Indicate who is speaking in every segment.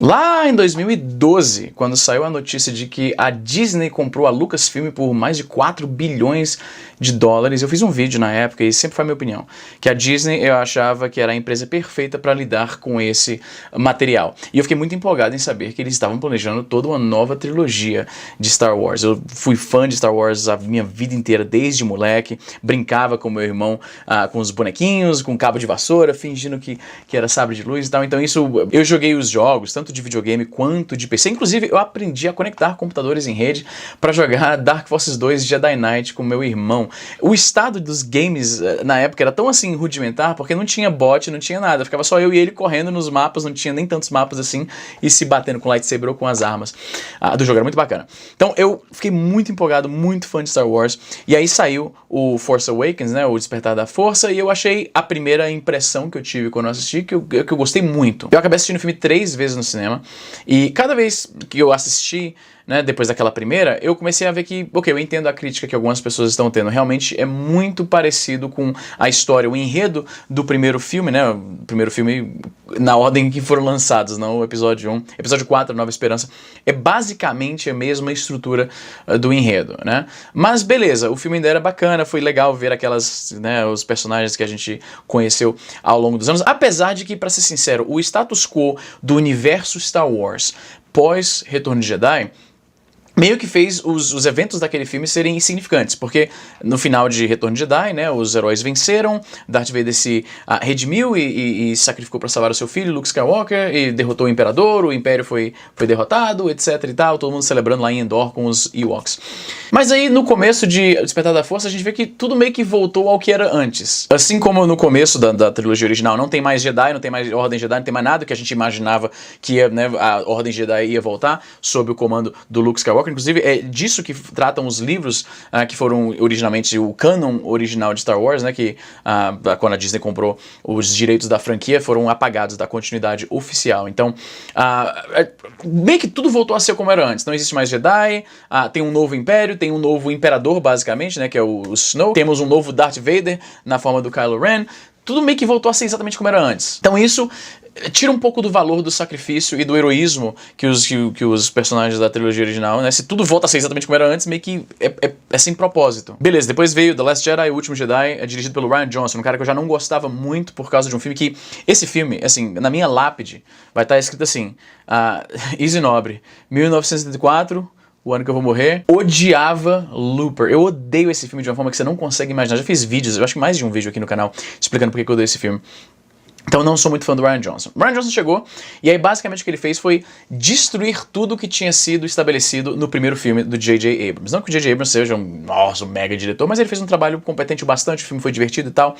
Speaker 1: Lá em 2012, quando saiu a notícia de que a Disney comprou a Lucasfilm por mais de 4 bilhões de dólares, eu fiz um vídeo na época e sempre foi a minha opinião, que a Disney eu achava que era a empresa perfeita para lidar com esse material. E eu fiquei muito empolgado em saber que eles estavam planejando toda uma nova trilogia de Star Wars. Eu fui fã de Star Wars a minha vida inteira, desde moleque, brincava com meu irmão com os bonequinhos, com cabo de vassoura, fingindo que era sabre de luz e tal. Então isso, eu joguei os jogos, tanto de videogame quanto de PC. Inclusive, eu aprendi a conectar computadores em rede para jogar Dark Forces 2 Jedi Knight com meu irmão. O estado dos games na época era tão assim rudimentar, porque não tinha bot, não tinha nada. Ficava só eu e ele correndo nos mapas, não tinha nem tantos mapas assim, e se batendo com lightsaber ou com as armas do jogo. Era muito bacana. Então eu fiquei muito empolgado, muito fã de Star Wars. E aí saiu o Force Awakens, né, o Despertar da Força, e eu achei a primeira impressão que eu tive quando eu assisti, que eu gostei muito. Eu acabei assistindo o filme 3 vezes no cinema, e cada vez que eu assisti, né, depois daquela primeira, eu comecei a ver que, ok, eu entendo a crítica que algumas pessoas estão tendo, realmente é muito parecido com a história, o enredo do primeiro filme, né, o primeiro filme na ordem que foram lançados, não o episódio 1, episódio 4, Nova Esperança, é basicamente a mesma estrutura do enredo, né, mas beleza, o filme ainda era bacana, foi legal ver aquelas, né, os personagens que a gente conheceu ao longo dos anos, apesar de que, pra ser sincero, o status quo do universo Star Wars pós Retorno de Jedi meio que fez os eventos daquele filme serem insignificantes, porque no final de Retorno de Jedi, né, os heróis venceram, Darth Vader se redimiu e sacrificou para salvar o seu filho, Luke Skywalker, e derrotou o Imperador, o Império foi derrotado, etc e tal, todo mundo celebrando lá em Endor com os Ewoks. Mas aí no começo de Despertar da Força a gente vê que tudo meio que voltou ao que era antes. Assim como no começo da trilogia original não tem mais Jedi, não tem mais Ordem Jedi, não tem mais nada que a gente imaginava que ia, né, a Ordem Jedi ia voltar sob o comando do Luke Skywalker. Inclusive, é disso que tratam os livros que foram originalmente o canon original de Star Wars, né, que quando a Disney comprou os direitos da franquia, foram apagados da continuidade oficial. Então, meio que tudo voltou a ser como era antes. Não existe mais Jedi, tem um novo Império, tem um novo Imperador, basicamente, né, que é o Snoke. Temos um novo Darth Vader na forma do Kylo Ren. Tudo meio que voltou a ser exatamente como era antes. Então isso tira um pouco do valor do sacrifício e do heroísmo que os personagens da trilogia original, né? Se tudo volta a ser exatamente como era antes, meio que é sem propósito. Beleza, depois veio The Last Jedi, O Último Jedi, dirigido pelo Rian Johnson, um cara que eu já não gostava muito por causa de um filme que... Esse filme, assim, na minha lápide, vai estar escrito assim, Easy Nobre, 1974... o ano que eu vou morrer, odiava Looper. Eu odeio esse filme de uma forma que você não consegue imaginar. Já fiz vídeos, eu acho que mais de um vídeo aqui no canal, explicando por que eu odeio esse filme. Então eu não sou muito fã do Rian Johnson. Rian Johnson chegou, e aí basicamente o que ele fez foi destruir tudo que tinha sido estabelecido no primeiro filme do J.J. Abrams. Não que o J.J. Abrams seja um mega diretor, mas ele fez um trabalho competente bastante, o filme foi divertido e tal.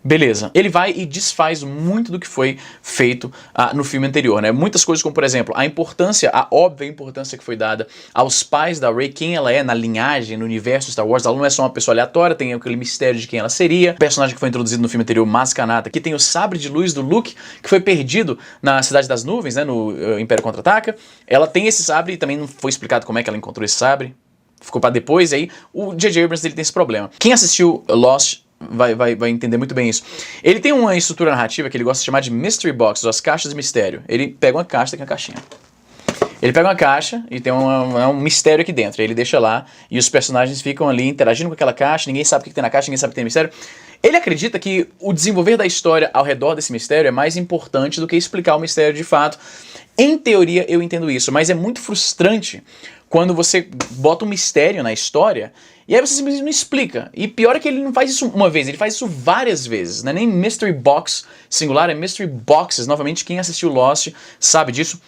Speaker 1: Beleza. Ele vai e desfaz muito do que foi feito no filme anterior, né? Muitas coisas como, por exemplo, a óbvia importância que foi dada aos pais da Rey, quem ela é na linhagem, no universo Star Wars. Ela não é só uma pessoa aleatória, tem aquele mistério de quem ela seria. O personagem que foi introduzido no filme anterior, Maz Kanata, que tem o sabre de luz do Luke, que foi perdido na Cidade das Nuvens, né? No Império Contra-Ataca. Ela tem esse sabre e também não foi explicado como é que ela encontrou esse sabre. Ficou pra depois, e aí o J.J. Abrams ele tem esse problema. Quem assistiu Lost vai entender muito bem isso. Ele tem uma estrutura narrativa que ele gosta de chamar de Mystery Box, as caixas de mistério. Ele pega uma caixa, tem uma caixinha. Ele pega uma caixa e tem um mistério aqui dentro. Ele deixa lá e os personagens ficam ali interagindo com aquela caixa, ninguém sabe o que tem na caixa, ninguém sabe que tem mistério. Ele acredita que o desenvolver da história ao redor desse mistério é mais importante do que explicar o mistério de fato. Em teoria eu entendo isso, mas é muito frustrante quando você bota um mistério na história e aí você simplesmente não explica. E pior é que ele não faz isso uma vez, ele faz isso várias vezes. Não é nem Mystery Box singular, é Mystery Boxes. Novamente, quem assistiu Lost sabe disso.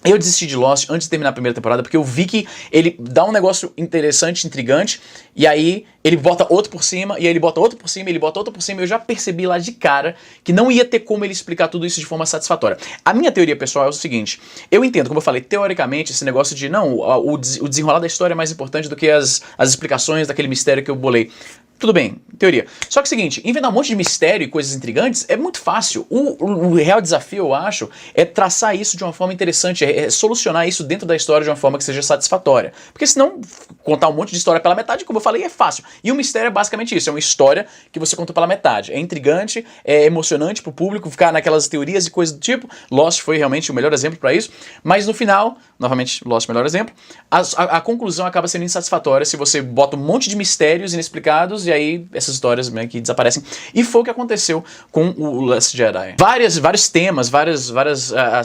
Speaker 1: Eu desisti de Lost antes de terminar a primeira temporada porque eu vi que ele dá um negócio interessante, intrigante, e aí ele bota outro por cima, e aí ele bota outro por cima, e ele bota outro por cima, e eu já percebi lá de cara que não ia ter como ele explicar tudo isso de forma satisfatória. A minha teoria pessoal é o seguinte, eu entendo, como eu falei, teoricamente, esse negócio de, não, o desenrolar da história é mais importante do que as explicações daquele mistério que eu bolei. Tudo bem, teoria. Só que é o seguinte, inventar um monte de mistério e coisas intrigantes é muito fácil. O real desafio, eu acho, é traçar isso de uma forma interessante, é solucionar isso dentro da história de uma forma que seja satisfatória. Porque senão, contar um monte de história pela metade, como eu falei, é fácil. E o mistério é basicamente isso, é uma história que você conta pela metade. É intrigante, é emocionante pro público ficar naquelas teorias e coisas do tipo. Lost foi realmente o melhor exemplo para isso. Mas no final, novamente, Lost é o melhor exemplo, a conclusão acaba sendo insatisfatória se você bota um monte de mistérios inexplicados e aí essas histórias meio que desaparecem. E foi o que aconteceu com o Last Jedi. Vários temas, várias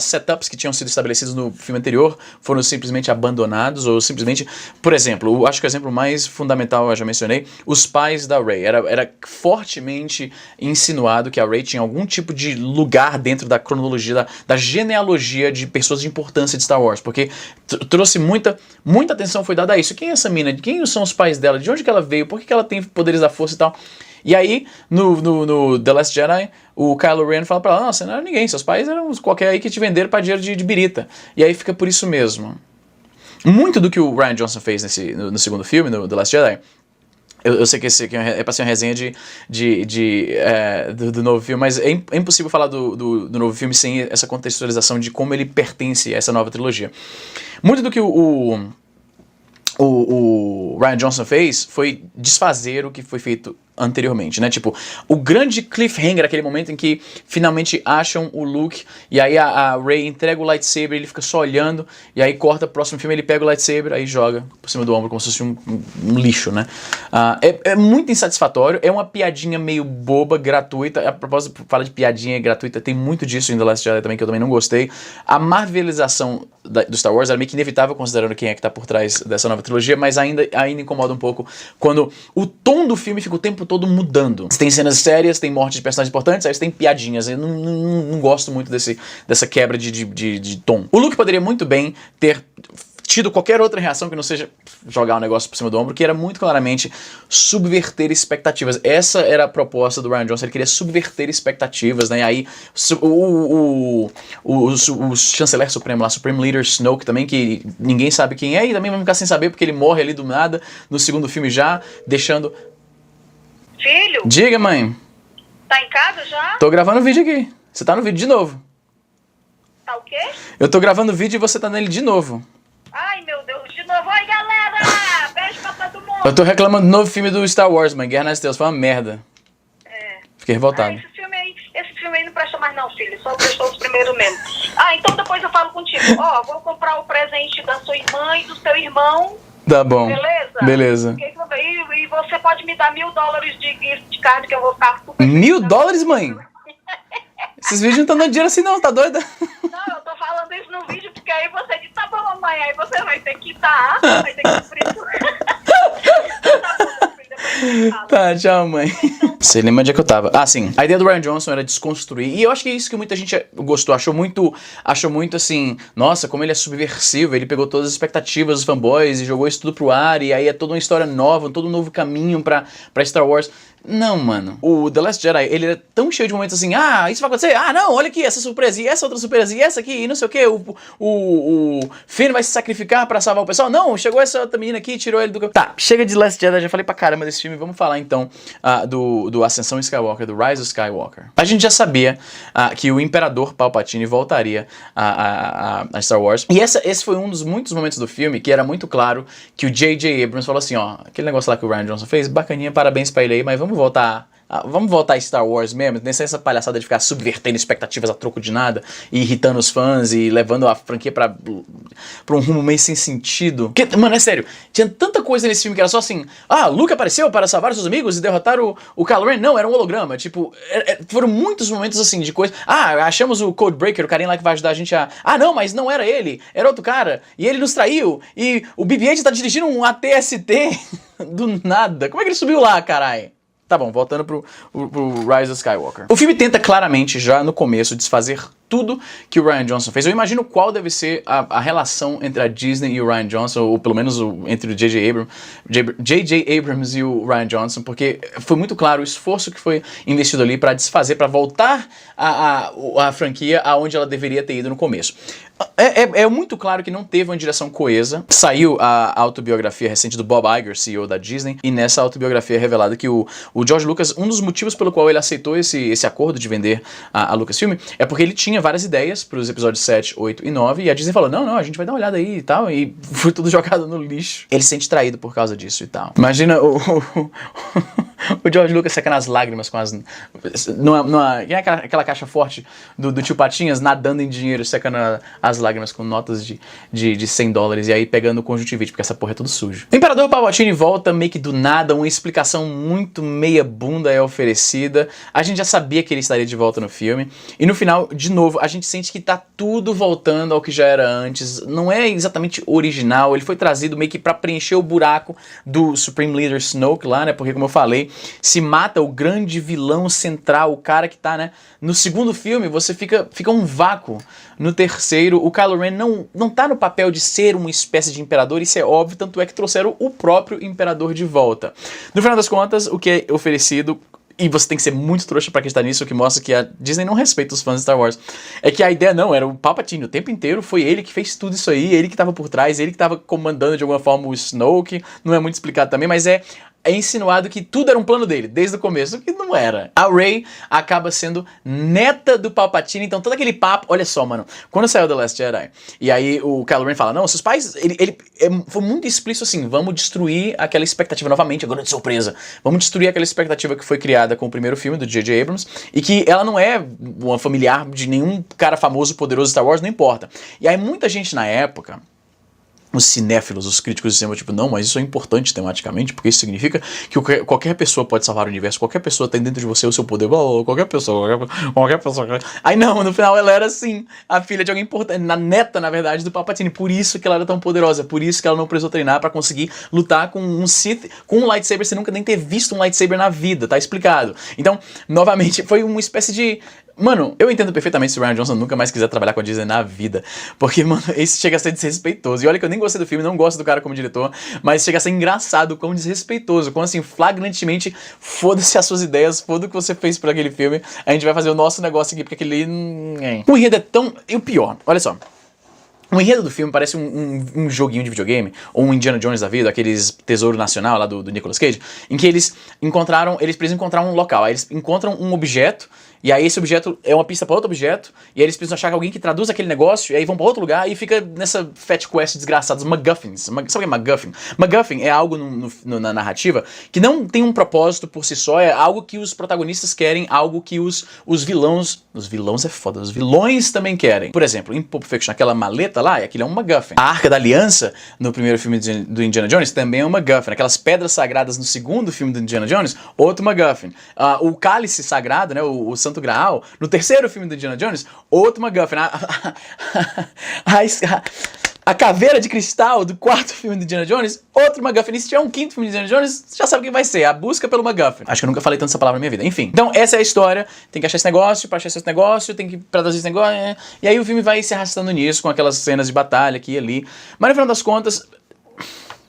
Speaker 1: setups que tinham sido estabelecidos no filme anterior foram simplesmente abandonados ou simplesmente, por exemplo, acho que o exemplo mais fundamental eu já mencionei, os pais da Rey. Era fortemente insinuado que a Rey tinha algum tipo de lugar dentro da cronologia, da genealogia de pessoas de importância de Star Wars, porque trouxe muita atenção foi dada a isso. Quem é essa mina? Quem são os pais dela? De onde que ela veio? Por que ela tem poderes da força e tal? E aí, no The Last Jedi, o Kylo Ren fala pra ela, não, você não era ninguém, seus pais eram qualquer aí que te venderam pra dinheiro de birita. E aí fica por isso mesmo. Muito do que o Rian Johnson fez no segundo filme, no The Last Jedi, eu sei que esse aqui é pra ser uma resenha do novo filme, mas é impossível falar do novo filme sem essa contextualização de como ele pertence a essa nova trilogia. Muito do que o Rian Johnson fez foi desfazer o que foi feito anteriormente, né? Tipo, o grande cliffhanger, aquele momento em que finalmente acham o Luke e aí a Rey entrega o lightsaber, ele fica só olhando e aí corta pro próximo filme, ele pega o lightsaber, aí joga por cima do ombro como se fosse um lixo, né? É muito insatisfatório, é uma piadinha meio boba, gratuita. A propósito, fala de piadinha gratuita, tem muito disso em The Last Jedi também, que eu também não gostei. A marvelização do Star Wars era meio que inevitável, considerando quem é que tá por trás dessa nova trilogia, mas ainda incomoda um pouco quando o tom do filme fica o tempo todo mudando. Você tem cenas sérias, tem morte de personagens importantes, aí você tem piadinhas. Eu não gosto muito dessa quebra de tom. O Luke poderia muito bem ter tido qualquer outra reação que não seja jogar um negócio por cima do ombro, que era muito claramente subverter expectativas. Essa era a proposta do Rian Johnson, ele queria subverter expectativas, né? E aí o chanceler supremo lá, Supreme Leader Snoke também, que ninguém sabe quem é, e também vai ficar sem saber porque ele morre ali do nada no segundo filme já, deixando...
Speaker 2: Filho?
Speaker 1: Diga, mãe.
Speaker 2: Tá em casa já?
Speaker 1: Tô gravando vídeo aqui. Você tá no vídeo de novo.
Speaker 2: Tá o quê?
Speaker 1: Eu tô gravando vídeo e você tá nele de novo.
Speaker 2: Ai, meu Deus, de novo. Oi, galera! Beijo pra todo mundo.
Speaker 1: Eu tô reclamando do novo filme do Star Wars, mãe. Guerra nas Estrelas. Foi uma merda.
Speaker 2: É.
Speaker 1: Fiquei revoltado.
Speaker 2: Esse filme aí não presta mais não, filho. Só prestou os primeiros mesmo. Então depois eu falo contigo. Vou comprar o presente da sua irmã e do seu irmão.
Speaker 1: Tá bom.
Speaker 2: Beleza?
Speaker 1: Beleza.
Speaker 2: E você pode me dar $1000 de gift card que eu vou ficar super...
Speaker 1: $1000, mãe? Esses vídeos não estão dando dinheiro assim não, tá doida?
Speaker 2: Não, eu tô falando isso no vídeo porque aí você diz, tá bom, mamãe, aí você vai ter que dar, vai ter que cumprir isso. Tá bom, meu filho, depois você fala.
Speaker 1: Tá, tchau, mãe. Você lembra onde é que eu tava? Ah, sim. A ideia do Rian Johnson era desconstruir. E eu acho que é isso que muita gente gostou. Achou muito assim, nossa, como ele é subversivo. Ele pegou todas as expectativas dos fanboys e jogou isso tudo pro ar. E aí é toda uma história nova, todo um novo caminho pra Star Wars. Não, mano. O The Last Jedi, ele é tão cheio de momentos assim, isso vai acontecer, não, olha aqui, essa surpresa, e essa outra surpresa, e essa aqui, e não sei o que, o Finn vai se sacrificar pra salvar o pessoal. Não, chegou essa outra menina aqui e tirou ele do... Tá, chega de Last Jedi, já falei pra caramba desse filme, vamos falar então do Ascensão Skywalker, do Rise of Skywalker. A gente já sabia que o Imperador Palpatine voltaria a Star Wars, e esse foi um dos muitos momentos do filme que era muito claro que o J.J. Abrams falou assim, aquele negócio lá que o Rian Johnson fez, bacaninha, parabéns pra ele aí, mas vamos voltar a Star Wars mesmo, nessa essa palhaçada de ficar subvertendo expectativas a troco de nada e irritando os fãs e levando a franquia pra um rumo meio sem sentido. Mano, é sério, tinha tanta coisa nesse filme que era só assim, Luke apareceu para salvar os seus amigos e derrotar o Kylo Ren. Não, era um holograma, tipo, foram muitos momentos assim de coisa. Achamos o Codebreaker, o carinha lá que vai ajudar a gente não, mas não era ele, era outro cara, e ele nos traiu, e o BB-8 tá dirigindo um AT-ST do nada. Como é que ele subiu lá, carai? Tá bom, voltando pro Rise of Skywalker. O filme tenta claramente, já no começo, desfazer tudo que o Rian Johnson fez. Eu imagino qual deve ser a relação entre a Disney e o Rian Johnson, ou pelo menos entre o J.J. Abrams e o Rian Johnson, porque foi muito claro o esforço que foi investido ali para desfazer, para voltar a franquia aonde ela deveria ter ido no começo. É muito claro que não teve uma direção coesa. Saiu a autobiografia recente do Bob Iger, CEO da Disney, e nessa autobiografia é revelado que o George Lucas, um dos motivos pelo qual ele aceitou esse acordo de vender a Lucasfilm é porque ele tinha várias ideias para os episódios 7, 8 e 9, e a Disney falou, não, a gente vai dar uma olhada aí e tal, e foi tudo jogado no lixo. Ele se sente traído por causa disso e tal. Imagina o George Lucas secando as lágrimas com as... aquela caixa forte do tio Patinhas nadando em dinheiro, secando as lágrimas com notas de $100 e aí pegando o conjuntivite, porque essa porra é tudo sujo. O Imperador Palpatine volta meio que do nada, uma explicação muito meia bunda é oferecida. A gente já sabia que ele estaria de volta no filme. E no final, de novo, a gente sente que tá tudo voltando ao que já era antes. Não é exatamente original, ele foi trazido meio que pra preencher o buraco do Supreme Leader Snoke lá, né? Porque, como eu falei, se mata o grande vilão central, o cara que tá, né? No segundo filme, você fica um vácuo. No terceiro, o Kylo Ren não tá no papel de ser uma espécie de imperador, isso é óbvio, tanto é que trouxeram o próprio imperador de volta. No final das contas, o que é oferecido, e você tem que ser muito trouxa pra acreditar nisso, o que mostra que a Disney não respeita os fãs de Star Wars, é que a ideia não, era o Palpatine o tempo inteiro, foi ele que fez tudo isso aí, ele que tava por trás, ele que tava comandando de alguma forma o Snoke, não é muito explicado também, mas é insinuado que tudo era um plano dele, desde o começo, o que não era. A Rey acaba sendo neta do Palpatine, então todo aquele papo, olha só, mano, quando saiu The Last Jedi, e aí o Kylo Ren fala, não, seus pais, ele foi muito explícito assim, vamos destruir aquela expectativa novamente, agora de surpresa, vamos destruir aquela expectativa que foi criada com o primeiro filme do J.J. Abrams, e que ela não é uma familiar de nenhum cara famoso, poderoso Star Wars, não importa. E aí muita gente na época, os cinéfilos, os críticos diziam, tipo, não, mas isso é importante tematicamente, porque isso significa que qualquer pessoa pode salvar o universo, qualquer pessoa tem dentro de você o seu poder, qualquer pessoa. Aí não, no final ela era assim, a filha de alguém importante, a neta, na verdade, do Palpatine, por isso que ela era tão poderosa, por isso que ela não precisou treinar pra conseguir lutar com um Sith, com um lightsaber, sem nunca nem ter visto um lightsaber na vida, tá explicado. Então, novamente, foi uma espécie de... Mano, eu entendo perfeitamente se o Rian Johnson nunca mais quiser trabalhar com a Disney na vida, porque, mano, isso chega a ser desrespeitoso. E olha que eu nem gostei do filme, não gosto do cara como diretor, mas chega a ser engraçado, quão desrespeitoso, quão assim, flagrantemente, foda-se as suas ideias, foda o que você fez por aquele filme, a gente vai fazer o nosso negócio aqui, porque aquele... O enredo é tão... E o pior, olha só. O enredo do filme parece um joguinho de videogame, ou um Indiana Jones da vida, aqueles Tesouro Nacional lá do Nicolas Cage, em que eles precisam encontrar um local, aí eles encontram um objeto, e aí esse objeto é uma pista para outro objeto, e aí eles precisam achar alguém que traduz aquele negócio, e aí vão para outro lugar, e fica nessa fat quest desgraçada, os MacGuffins. Sabe o que é MacGuffin? MacGuffin é algo na narrativa que não tem um propósito por si só, é algo que os protagonistas querem, algo que os vilões... Os vilões é foda, os vilões também querem. Por exemplo, em Pulp Fiction, aquela maleta lá, aquilo é um MacGuffin. A Arca da Aliança, no primeiro filme do Indiana Jones, também é um MacGuffin. Aquelas pedras sagradas no segundo filme do Indiana Jones, outro MacGuffin. O cálice sagrado, né, o Santo Graal, no terceiro filme do Indiana Jones, outro MacGuffin. A caveira de cristal do quarto filme do Indiana Jones, outro MacGuffin. E se tiver um quinto filme do Indiana Jones, já sabe o que vai ser, a busca pelo MacGuffin. Acho que eu nunca falei tanto essa palavra na minha vida. Enfim, então essa é a história, tem que achar esse negócio, pra achar esse negócio, tem que traduzir esse negócio, e aí o filme vai se arrastando nisso, com aquelas cenas de batalha aqui e ali. Mas no final das contas...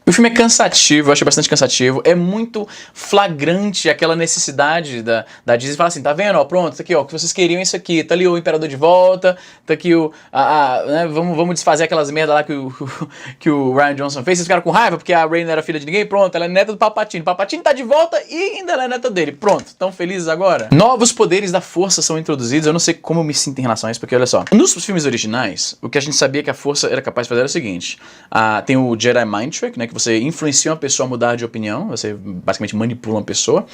Speaker 1: O filme é cansativo, eu achei bastante cansativo, é muito flagrante aquela necessidade da Disney falar assim, tá vendo, ó, pronto, tá aqui, ó, o que vocês queriam é isso aqui, tá ali o Imperador de volta, tá aqui né, vamos desfazer aquelas merda lá que o Rian Johnson fez, vocês ficaram com raiva porque a Rey não era filha de ninguém, pronto, ela é neta do Palpatine, o Palpatine tá de volta e ainda ela é neta dele, pronto, tão felizes agora? Novos poderes da força são introduzidos, eu não sei como eu me sinto em relação a isso, porque olha só, nos filmes originais, o que a gente sabia que a força era capaz de fazer era o seguinte, tem o Jedi Mind Trick, né, que você influencia uma pessoa a mudar de opinião, você basicamente manipula uma pessoa,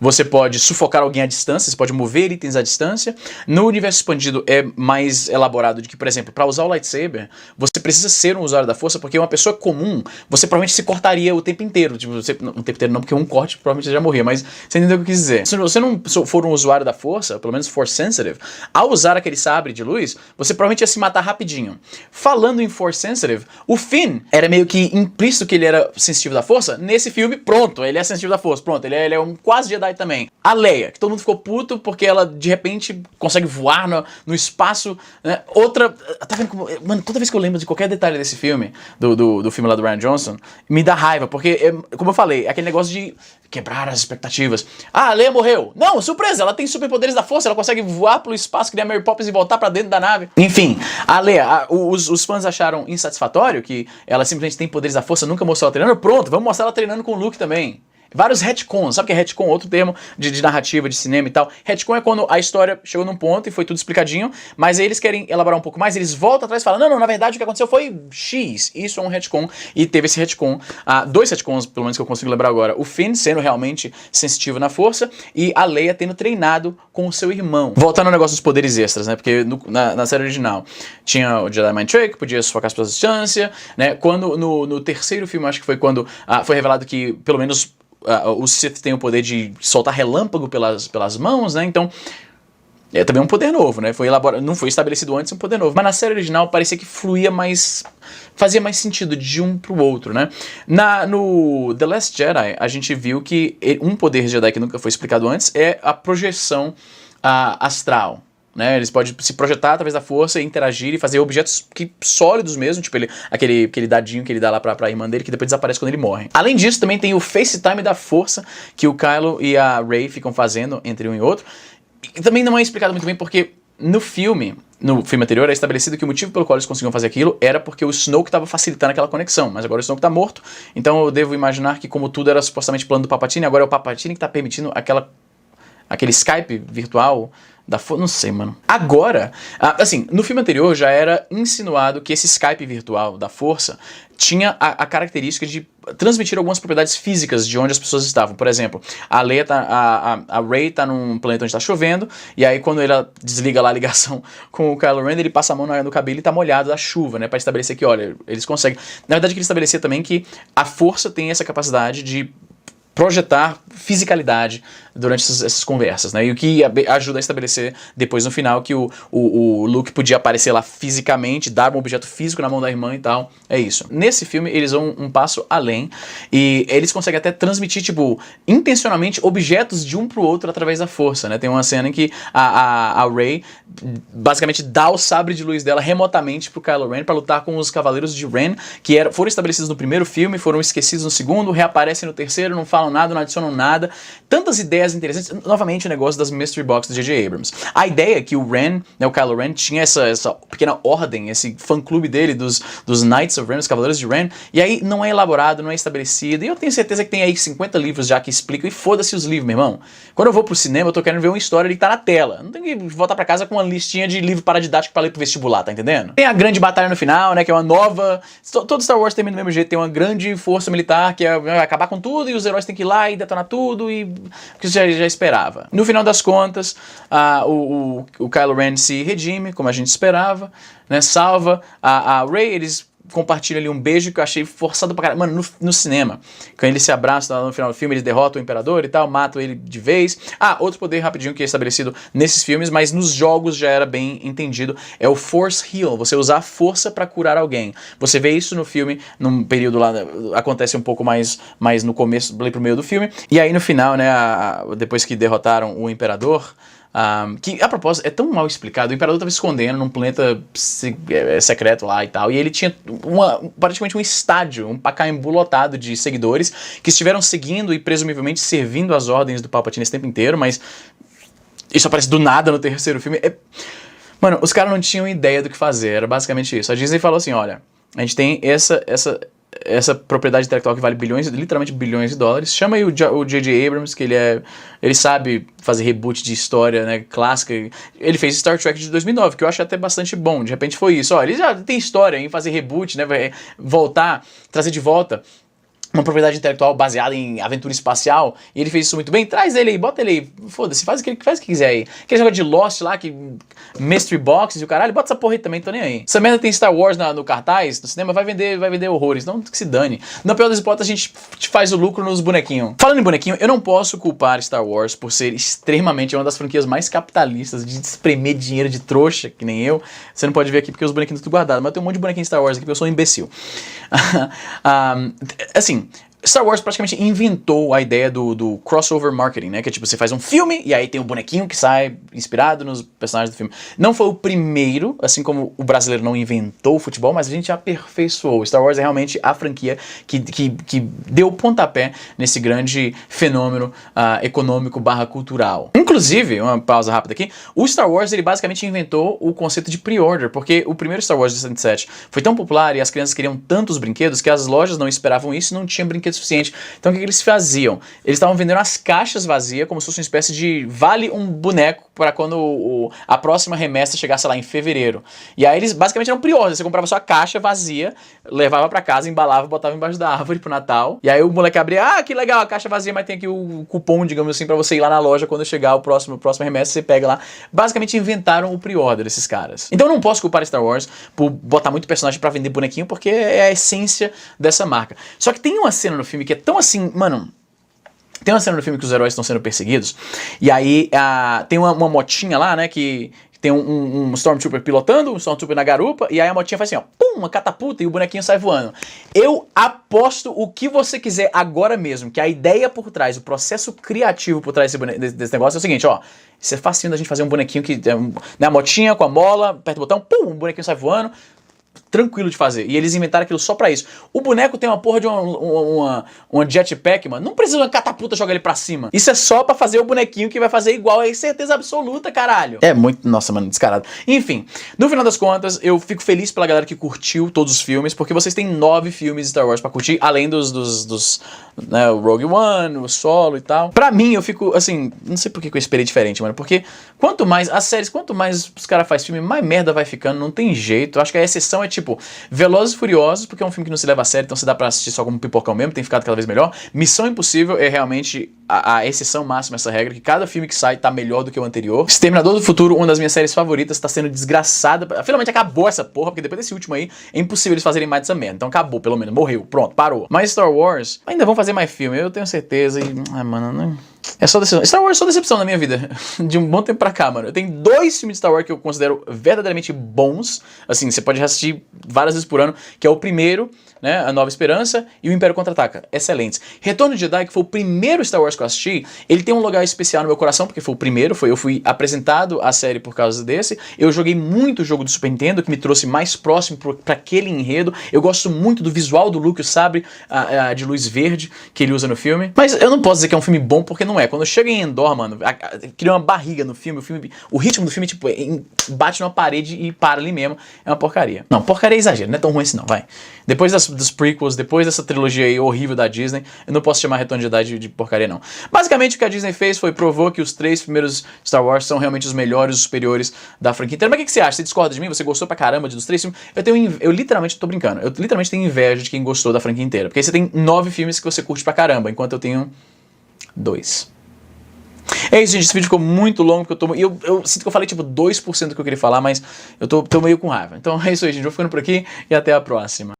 Speaker 1: você pode sufocar alguém à distância, você pode mover itens à distância. No universo expandido é mais elaborado de que, por exemplo, para usar o lightsaber, você precisa ser um usuário da força, porque uma pessoa comum, você provavelmente se cortaria o tempo inteiro, tipo, o tempo inteiro não, porque um corte provavelmente você já morria, mas você entendeu o que eu quis dizer. Se você não for um usuário da força, pelo menos force sensitive, ao usar aquele sabre de luz, você provavelmente ia se matar rapidinho. Falando em force sensitive, o Finn era meio que implícito que ele era sensitivo da força, nesse filme, pronto, ele é sensitivo da força, pronto, ele é um quase Jedi também. A Leia, que todo mundo ficou puto porque ela, de repente, consegue voar no espaço, né? Outra... Tá vendo como... Mano, toda vez que eu lembro de qualquer detalhe desse filme, do filme lá do Rian Johnson, me dá raiva, porque, como eu falei, é aquele negócio de quebrar as expectativas. Ah, a Leia morreu. Não, surpresa, ela tem superpoderes da força, ela consegue voar pelo espaço que nem a Mary Poppins e voltar pra dentro da nave. Enfim, a Leia, os fãs acharam insatisfatório que ela simplesmente tem poderes da força, nunca mostrou ela treinando. Pronto, vamos mostrar ela treinando com o Luke também. Vários retcons, sabe o que é retcon? Outro termo de narrativa, de cinema e tal. Retcon é quando a história chegou num ponto e foi tudo explicadinho, mas aí eles querem elaborar um pouco mais, eles voltam atrás e falam, não, na verdade o que aconteceu foi X. Isso é um retcon, e teve esse retcon, dois retcons, pelo menos que eu consigo lembrar agora. O Finn sendo realmente sensitivo na força, e a Leia tendo treinado com o seu irmão. Voltando ao negócio dos poderes extras, né, porque na série original tinha o Jedi Mind Trick, podia sufocar as pessoas à distância, né, quando no terceiro filme, acho que foi quando foi revelado que, pelo menos, o Sith tem o poder de soltar relâmpago pelas mãos, né? Então, é também um poder novo, né? Não foi estabelecido antes um poder novo. Mas na série original parecia que fluía mais... Fazia mais sentido de um pro outro, né? No The Last Jedi, a gente viu que um poder Jedi que nunca foi explicado antes é a projeção astral. Né, eles podem se projetar através da força e interagir e fazer objetos sólidos mesmo, tipo aquele dadinho que ele dá lá pra irmã dele, que depois desaparece quando ele morre. Além disso, também tem o FaceTime da força, que o Kylo e a Rey ficam fazendo entre um e outro. E também não é explicado muito bem porque no filme anterior é estabelecido que o motivo pelo qual eles conseguiam fazer aquilo era porque o Snoke estava facilitando aquela conexão, mas agora o Snoke está morto, então eu devo imaginar que como tudo era supostamente plano do Palpatine, agora é o Palpatine que está permitindo aquele Skype virtual não sei, mano. Agora, assim, no filme anterior já era insinuado que esse Skype virtual da força tinha a característica de transmitir algumas propriedades físicas de onde as pessoas estavam. Por exemplo, a Rey tá num planeta onde tá chovendo, e aí quando ela desliga lá a ligação com o Kylo Ren, ele passa a mão no cabelo e tá molhado da chuva, né, pra estabelecer que, olha, eles conseguem. Na verdade, ele estabelecia também que a força tem essa capacidade de projetar fisicalidade durante essas conversas, né? E o que ajuda a estabelecer depois no final que o Luke podia aparecer lá fisicamente, dar um objeto físico na mão da irmã e tal. É isso. Nesse filme eles vão um passo além e eles conseguem até transmitir, tipo, intencionalmente objetos de um pro outro através da força, né? Tem uma cena em que a Rey basicamente dá o sabre de luz dela remotamente pro Kylo Ren pra lutar com os Cavaleiros de Ren, que foram estabelecidos no primeiro filme, foram esquecidos no segundo, reaparecem no terceiro, não falam nada, não adicionam nada. Tantas ideias interessantes. Novamente o negócio das Mystery Box do J.J. Abrams. A ideia é que o Ren, né, o Kylo Ren, tinha essa pequena ordem, esse fã-clube dele dos Knights of Ren, os Cavaleiros de Ren, e aí não é elaborado, não é estabelecido, e eu tenho certeza que tem aí 50 livros já que explicam, e foda-se os livros, meu irmão. Quando eu vou pro cinema, eu tô querendo ver uma história que tá na tela. Não tenho que voltar pra casa com uma listinha de livro paradidático pra ler pro vestibular, tá entendendo? Tem a grande batalha no final, né, que é uma nova... Todo Star Wars termina do mesmo jeito, tem uma grande força militar que vai acabar com tudo, e os heróis têm que ir lá e detonar tudo, e que você já esperava. No final das contas, o Kylo Ren se redime, como a gente esperava, né, salva a Rey, eles compartilham ali um beijo que eu achei forçado pra caralho. Mano, no cinema, quando eles se abraçam no final do filme, eles derrotam o Imperador e tal, matam ele de vez. Outro poder rapidinho que é estabelecido nesses filmes, mas nos jogos já era bem entendido, é o Force Heal, você usar a força pra curar alguém. Você vê isso no filme, num período lá, acontece um pouco mais no começo, pro meio do filme, e aí no final, né, depois que derrotaram o Imperador, que, a propósito, é tão mal explicado. O Imperador estava escondendo num planeta secreto lá e tal, e ele tinha praticamente um estádio, um Pacaembu lotado de seguidores que estiveram seguindo e presumivelmente servindo as ordens do Palpatine esse tempo inteiro, mas isso aparece do nada no terceiro filme. Mano, os caras não tinham ideia do que fazer, era basicamente isso. A Disney falou assim, olha, a gente tem essa propriedade intelectual que vale literalmente bilhões de dólares. Chama aí o J.J. Abrams, que ele sabe fazer reboot de história, né, clássica. Ele fez Star Trek de 2009, que eu acho até bastante bom. De repente foi isso. Ó, ele já tem história em fazer reboot, né, vai voltar, trazer de volta uma propriedade intelectual baseada em aventura espacial, e ele fez isso muito bem. Traz ele aí, bota ele aí, foda-se, faz o que quiser aí. Aquele negócio de Lost lá, que Mystery Boxes e o caralho, bota essa porra aí também, tô nem aí. Essa merda tem Star Wars no cartaz, no cinema, vai vender horrores, não que se dane. Na pior das hipóteses, a gente faz o lucro nos bonequinhos. Falando em bonequinho, eu não posso culpar Star Wars por ser extremamente uma das franquias mais capitalistas, de espremer dinheiro de trouxa, que nem eu. Você não pode ver aqui porque os bonequinhos estão tudo guardados, mas eu tenho um monte de bonequinho Star Wars aqui porque eu sou um imbecil. Assim, Star Wars praticamente inventou a ideia do crossover marketing, né? Que é tipo, você faz um filme e aí tem um bonequinho que sai inspirado nos personagens do filme. Não foi o primeiro, assim como o brasileiro não inventou o futebol, mas a gente aperfeiçoou. Star Wars é realmente a franquia que deu pontapé nesse grande fenômeno econômico / cultural. Inclusive, uma pausa rápida aqui, o Star Wars ele basicamente inventou o conceito de pre-order, porque o primeiro Star Wars de 67 foi tão popular e as crianças queriam tantos brinquedos que as lojas não esperavam isso e não tinha brinquedo suficiente. Então o que eles faziam? Eles estavam vendendo as caixas vazias como se fosse uma espécie de vale um boneco para quando a próxima remessa chegasse lá em fevereiro. E aí eles basicamente eram pre-order, você comprava sua caixa vazia, levava para casa, embalava, botava embaixo da árvore pro Natal. E aí o moleque abria, que legal, a caixa vazia, mas tem aqui o cupom, digamos assim, para você ir lá na loja quando chegar o próximo remessa, você pega lá. Basicamente inventaram o pre-order esses caras. Então eu não posso culpar Star Wars por botar muito personagem para vender bonequinho, porque é a essência dessa marca. Só que tem uma cena no filme que é tão assim, mano... Tem uma cena no filme que os heróis estão sendo perseguidos, e aí tem uma motinha lá, né, que tem um Stormtrooper pilotando, um Stormtrooper na garupa, e aí a motinha faz assim, ó, pum, uma catapulta, e o bonequinho sai voando. Eu aposto o que você quiser agora mesmo, que a ideia por trás, o processo criativo por trás desse negócio é o seguinte, ó, isso é facinho da gente fazer um bonequinho que, né, a motinha com a mola, aperta o botão, pum, o bonequinho sai voando, tranquilo de fazer. E eles inventaram aquilo só pra isso. O boneco tem uma porra de uma jetpack, mano. Não precisa de uma catapulta jogar ele pra cima. Isso é só pra fazer o bonequinho que vai fazer igual. É certeza absoluta, caralho. É muito... Nossa, mano, descarado. Enfim, no final das contas, eu fico feliz pela galera que curtiu todos os filmes, porque vocês têm 9 filmes de Star Wars pra curtir, além dos né, o Rogue One, o Solo e tal. Pra mim, eu fico, assim... Não sei por que eu esperei diferente, mano. Porque quanto mais... As séries, quanto mais os caras fazem filme, mais merda vai ficando. Não tem jeito. Eu acho que a exceção é tipo, Velozes e Furiosos, porque é um filme que não se leva a sério, então se dá pra assistir só como pipocão mesmo, tem ficado cada vez melhor. Missão Impossível é realmente a exceção máxima essa regra, que cada filme que sai tá melhor do que o anterior. Exterminador do Futuro, uma das minhas séries favoritas, tá sendo desgraçada. Finalmente acabou essa porra, porque depois desse último aí, é impossível eles fazerem mais dessa merda. Então acabou, pelo menos, morreu, pronto, parou. Mas Star Wars, ainda vão fazer mais filme, eu tenho certeza, e... mano, não... É só decepção. Star Wars é só decepção na minha vida. De um bom tempo pra cá, mano. Eu tenho 2 filmes de Star Wars que eu considero verdadeiramente bons. Assim, você pode assistir várias vezes por ano. Que é o primeiro, né? A Nova Esperança e o Império Contra-Ataca. Excelentes. Retorno de Jedi, que foi o primeiro Star Wars que eu assisti, ele tem um lugar especial no meu coração, porque foi o primeiro. Eu fui apresentado à série por causa desse. Eu joguei muito o jogo do Super Nintendo, que me trouxe mais próximo pra aquele enredo. Eu gosto muito do visual do Luke, o sabre de luz verde que ele usa no filme. Mas eu não posso dizer que é um filme bom, porque não é. Quando chega em Endor, mano, cria uma barriga no filme, o ritmo do filme, tipo, bate numa parede e para ali mesmo. É uma porcaria. Não, porcaria é exagero, não é tão ruim assim não, vai. Depois dos prequels, depois dessa trilogia aí horrível da Disney, eu não posso chamar Retorno de Jedi de porcaria, não. Basicamente, o que a Disney fez foi provou que os 3 primeiros Star Wars são realmente os melhores, os superiores da franquia inteira. Mas o que você acha? Você discorda de mim? Você gostou pra caramba dos 3 filmes? Eu literalmente tô brincando. Eu literalmente tenho inveja de quem gostou da franquia inteira. Porque aí você tem 9 filmes que você curte pra caramba, enquanto eu tenho 2. É isso, gente. Esse vídeo ficou muito longo, porque eu sinto que eu falei tipo 2% do que eu queria falar, mas eu tô meio com raiva. Então é isso aí, gente. Vou ficando por aqui e até a próxima.